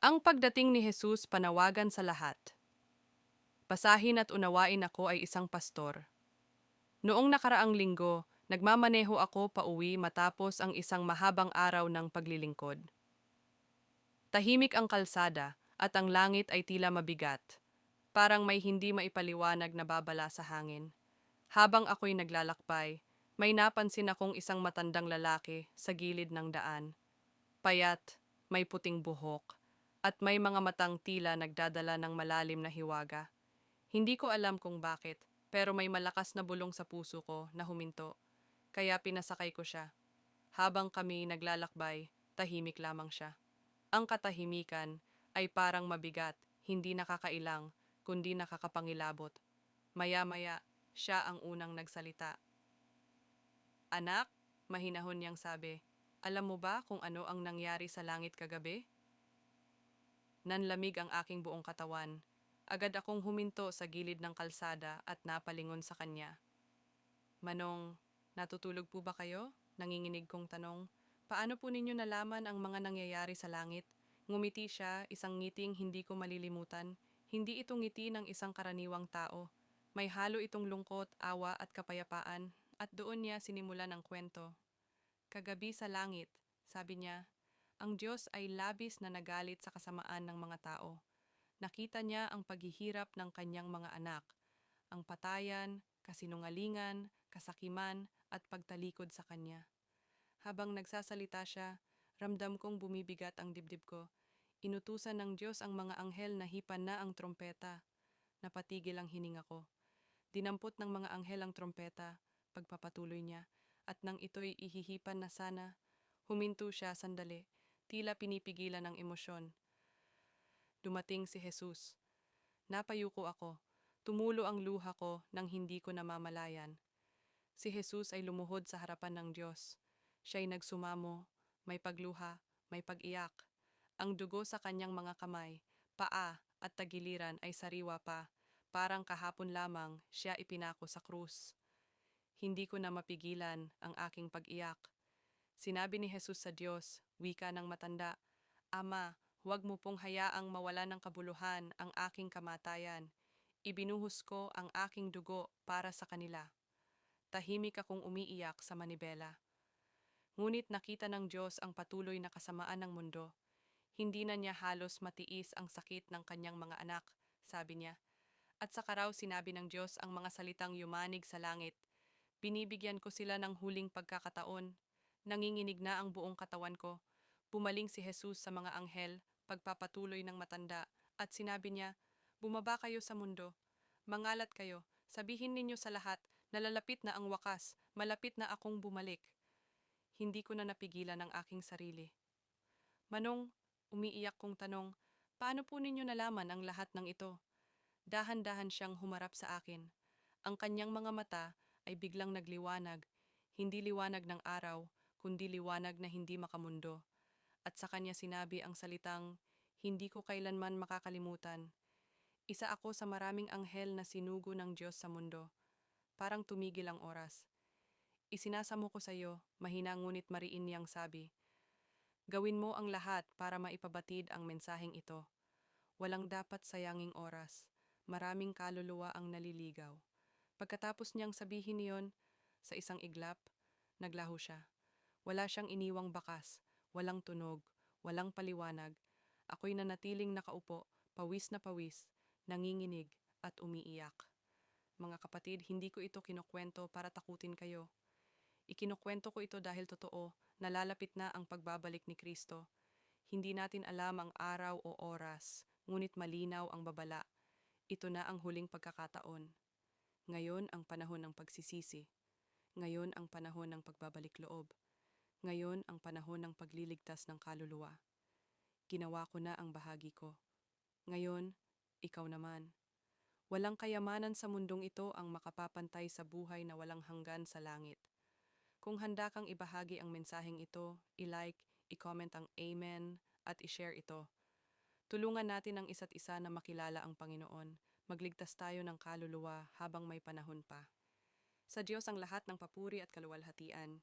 Ang pagdating ni Jesus panawagan sa lahat. Basahin at unawain ako ay isang pastor. Noong nakaraang linggo, nagmamaneho ako pauwi matapos ang isang mahabang araw ng paglilingkod. Tahimik ang kalsada at ang langit ay tila mabigat. Parang may hindi maipaliwanag na babala sa hangin. Habang ako'y naglalakbay, may napansin akong isang matandang lalaki sa gilid ng daan. Payat, may puting buhok, at may mga matang tila nagdadala ng malalim na hiwaga. Hindi ko alam kung bakit, pero may malakas na bulong sa puso ko na huminto, kaya pinasakay ko siya. Habang kami naglalakbay, tahimik lamang siya. Ang katahimikan ay parang mabigat, hindi nakakailang, kundi nakakapangilabot. Maya-maya, siya ang unang nagsalita. Anak, mahinahon niyang sabi, alam mo ba kung ano ang nangyari sa langit kagabi? Nanlamig ang aking buong katawan. Agad akong huminto sa gilid ng kalsada at napalingon sa kanya. Manong, natutulog po ba kayo? Nanginginig kong tanong. Paano po ninyo nalaman ang mga nangyayari sa langit? Ngumiti siya, isang ngiting hindi ko malilimutan. Hindi ito ngiti ng isang karaniwang tao. May halo itong lungkot, awa at kapayapaan. At doon niya sinimulan ang kwento. Kagabi sa langit, sabi niya, ang Diyos ay labis na nagalit sa kasamaan ng mga tao. Nakita niya ang paghihirap ng kanyang mga anak, ang patayan, kasinungalingan, kasakiman, at pagtalikod sa kanya. Habang nagsasalita siya, ramdam kong bumibigat ang dibdib ko. Inutusan ng Diyos ang mga anghel na hipan na ang trompeta. Napatigil ang hininga ko. Dinampot ng mga anghel ang trompeta, pagpapatuloy niya, at nang ito'y ihihipan na sana, huminto siya sandali, tila pinipigilan ng emosyon. Dumating si Jesus. Napayuko ako. Tumulo ang luha ko nang hindi ko namamalayan. Si Jesus ay lumuhod sa harapan ng Diyos. Siya'y nagsumamo, may pagluha, may pag-iyak. Ang dugo sa kanyang mga kamay, paa at tagiliran ay sariwa pa. Parang kahapon lamang siya ipinako sa krus. Hindi ko na mapigilan ang aking pag-iyak. Sinabi ni Jesus sa Diyos, wika ng matanda, Ama, huwag mo pong hayaang mawala ng kabuluhan ang aking kamatayan. Ibinuhos ko ang aking dugo para sa kanila. Tahimik akong umiiyak sa manibela. Ngunit nakita ng Diyos ang patuloy na kasamaan ng mundo. Hindi na niya halos matiis ang sakit ng kanyang mga anak, sabi niya. At saka raw sinabi ng Diyos ang mga salitang yumanig sa langit. Binibigyan ko sila ng huling pagkakataon. Nanginginig na ang buong katawan ko. Pumaling si Jesus sa mga anghel, pagpapatuloy ng matanda, at sinabi niya, bumaba kayo sa mundo. Mangalat kayo, sabihin ninyo sa lahat, nalalapit na ang wakas, malapit na akong bumalik. Hindi ko na napigilan ang aking sarili. Manong, umiiyak kong tanong, paano po ninyo nalaman ang lahat ng ito? Dahan-dahan siyang humarap sa akin. Ang kanyang mga mata ay biglang nagliwanag, hindi liwanag ng araw, kundi liwanag na hindi makamundo. At sa kanya sinabi ang salitang, hindi ko kailanman makakalimutan. Isa ako sa maraming anghel na sinugo ng Diyos sa mundo. Parang tumigil ang oras. Isinasamo ko sa iyo, mahina ngunit mariin niyang sabi. Gawin mo ang lahat para maipabatid ang mensaheng ito. Walang dapat sayanging oras. Maraming kaluluwa ang naliligaw. Pagkatapos niyang sabihin niyon, sa isang iglap, naglaho siya. Wala siyang iniwang bakas, walang tunog, walang paliwanag. Ako'y nanatiling nakaupo, pawis na pawis, nanginginig at umiiyak. Mga kapatid, hindi ko ito kinukwento para takutin kayo. Ikinukwento ko ito dahil totoo, nalalapit na ang pagbabalik ni Kristo. Hindi natin alam ang araw o oras, ngunit malinaw ang babala. Ito na ang huling pagkakataon. Ngayon ang panahon ng pagsisisi. Ngayon ang panahon ng pagbabalik loob. Ngayon ang panahon ng pagliligtas ng kaluluwa. Ginawa ko na ang bahagi ko. Ngayon, ikaw naman. Walang kayamanan sa mundong ito ang makapapantay sa buhay na walang hanggan sa langit. Kung handa kang ibahagi ang mensaheng ito, i-like, i-comment ang Amen, at i-share ito. Tulungan natin ang isa't isa na makilala ang Panginoon. Magligtas tayo ng kaluluwa habang may panahon pa. Sa Diyos ang lahat ng papuri at kaluwalhatian.